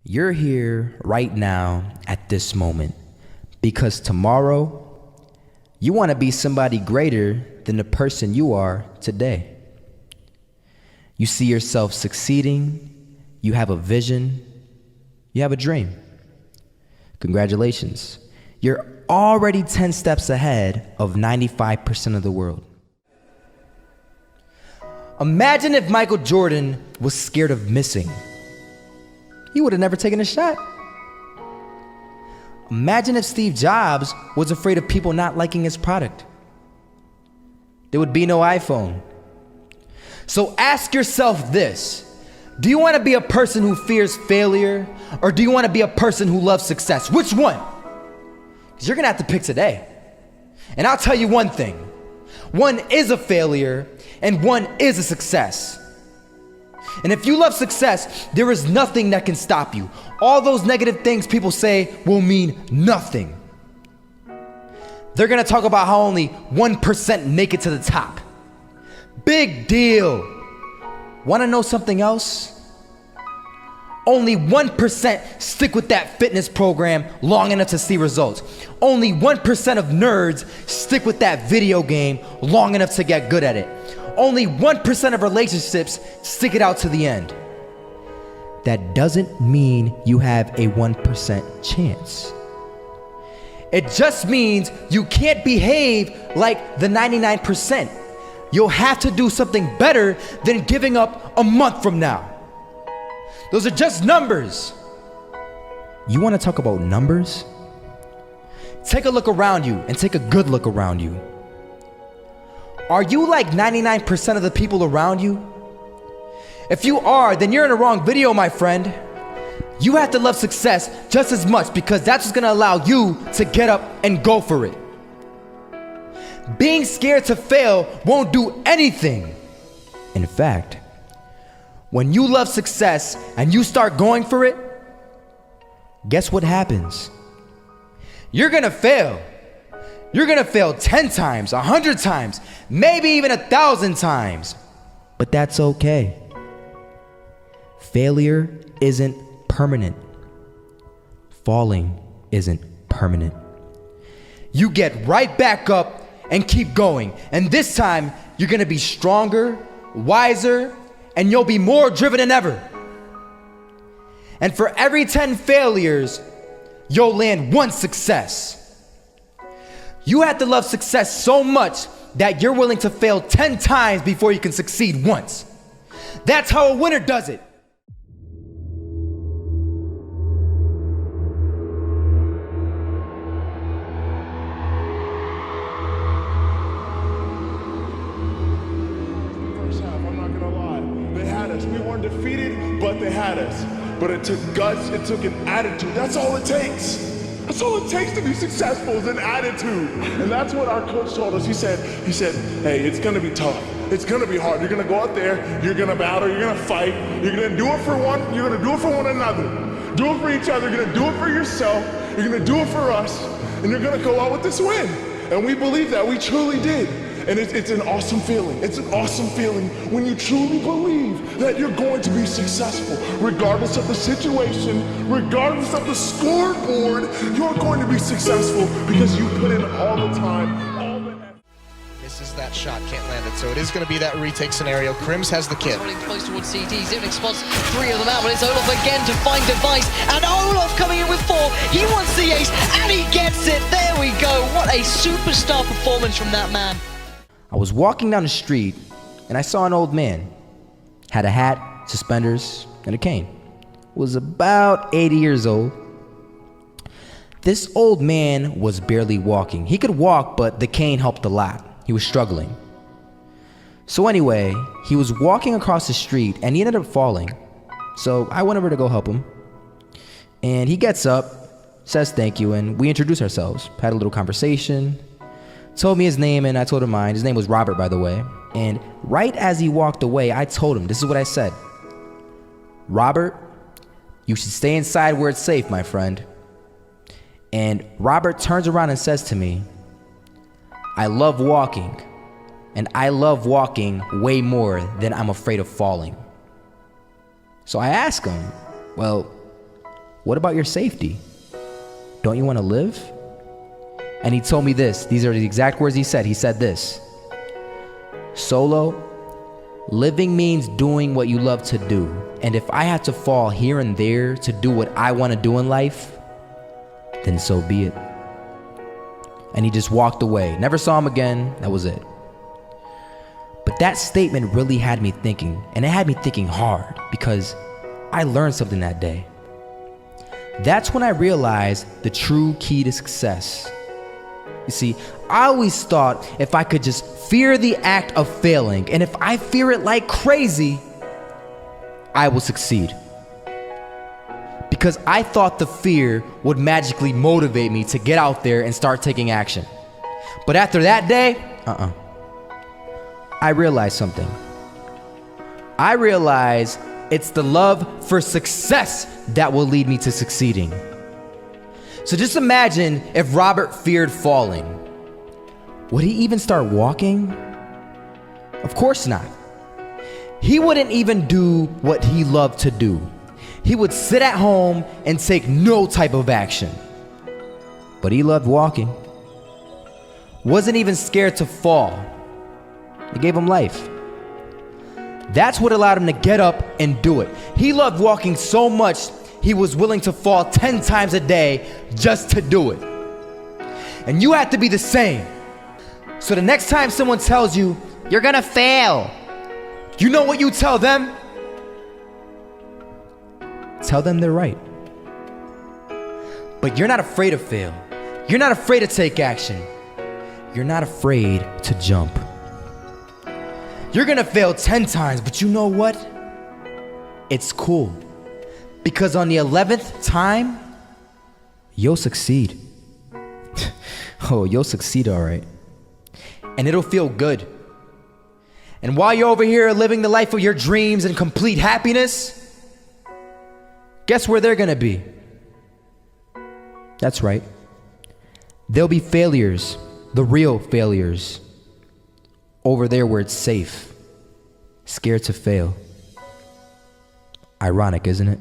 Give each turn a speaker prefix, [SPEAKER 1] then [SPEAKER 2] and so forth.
[SPEAKER 1] You're here right now at this moment because tomorrow you want to be somebody greater than the person you are today. You see yourself succeeding, you have a vision, you have a dream. Congratulations. You're already 10 steps ahead of 95% of the world. Imagine if Michael Jordan was scared of missing. He would have never taken a shot. Imagine if Steve Jobs was afraid of people not liking his product. There would be no iPhone. So ask yourself this: do you want to be a person who fears failure, or do you want to be a person who loves success? Which one? Because you're gonna have to pick today. And I'll tell you one thing: one is a failure and one is a success. And if you love success, there is nothing that can stop you. All those negative things people say will mean nothing. They're gonna talk about how only 1% make it to the top. Big deal. Wanna know something else? Only 1% stick with that fitness program long enough to see results. Only 1% of nerds stick with that video game long enough to get good at it. Only 1% of relationships stick it out to the end. That doesn't mean you have a 1% chance. It just means you can't behave like the 99%. You'll have to do something better than giving up a month from now. Those are just numbers. You want to talk about numbers? Take a look around you and take a good look around you. Are you like 99% of the people around you? If you are, then you're in the wrong video, my friend. You have to love success just as much because that's what's gonna allow you to get up and go for it. Being scared to fail won't do anything. In fact, when you love success and you start going for it, guess what happens? You're gonna fail. You're gonna fail 10 times, 100 times, maybe even 1,000 times. But that's okay. Failure isn't permanent. Falling isn't permanent. You get right back up and keep going. And this time, you're gonna be stronger, wiser, and you'll be more driven than ever. And for every 10 failures, you'll land one success. You have to love success so much that you're willing to fail 10 times before you can succeed once. That's how a winner does it.
[SPEAKER 2] First half, I'm not gonna lie. They had us. We weren't defeated, but they had us. But it took guts, it took an attitude. That's all it takes. That's all it takes to be successful is an attitude. And that's what our coach told us. He said, hey, it's gonna be tough. It's gonna be hard. You're gonna go out there, you're gonna battle, you're gonna fight, you're gonna do it for one, you're gonna do it for one another. Do it for each other, you're gonna do it for yourself, you're gonna do it for us, and you're gonna go out with this win. And we believe that, we truly did. And it's an awesome feeling. It's an awesome feeling when you truly believe that you're going to be successful. Regardless of the situation, regardless of the scoreboard, you're going to be successful because you put in all the time, all the effort.
[SPEAKER 3] Misses that shot, can't land it. So it is going to be that retake scenario. Crims has the kid.
[SPEAKER 4] Running close towards CT. Zivnik spots 3 of them out, but it's Olaf again to find Device. And Olaf coming in with 4. He wants the ace, and he gets it. There we go. What a superstar performance from that man.
[SPEAKER 1] I was walking down the street and I saw an old man. Had a hat, suspenders, and a cane. Was about 80 years old. This old man was barely walking. He could walk, but the cane helped a lot. He was struggling. So anyway, he was walking across the street and he ended up falling. So I went over to go help him. And he gets up, says thank you, and we introduced ourselves. Had a little conversation. Told me his name and I told him mine. His name was Robert, by the way. And right as he walked away, I told him, this is what I said. Robert, you should stay inside where it's safe, my friend. And Robert turns around and says to me, I love walking, and I love walking way more than I'm afraid of falling. So I ask him, well, what about your safety? Don't you want to live? And he told me this. These are the exact words he said. He said this: Solo, living means doing what you love to do. And if I had to fall here and there to do what I want to do in life, then so be it. And he just walked away. Never saw him again. That was it. But that statement really had me thinking, and it had me thinking hard, because I learned something that day. That's when I realized the true key to success. You see, I always thought if I could just fear the act of failing, and if I fear it like crazy, I will succeed. Because I thought the fear would magically motivate me to get out there and start taking action. But after that day, I realized something. I realized it's the love for success that will lead me to succeeding. So just imagine if Robert feared falling. Would he even start walking? Of course not. He wouldn't even do what he loved to do. He would sit at home and take no type of action. But he loved walking. Wasn't even scared to fall. It gave him life. That's what allowed him to get up and do it. He loved walking so much, he was willing to fall 10 times a day just to do it. And you have to be the same. So the next time someone tells you, you're gonna fail, you know what you tell them? Tell them they're right. But you're not afraid to fail. You're not afraid to take action. You're not afraid to jump. You're gonna fail 10 times, but you know what? It's cool. Because on the 11th time, you'll succeed. Oh, you'll succeed, all right. And it'll feel good. And while you're over here living the life of your dreams and complete happiness, guess where they're gonna be? That's right. They'll be failures, the real failures. Over there where it's safe, scared to fail. Ironic, isn't it?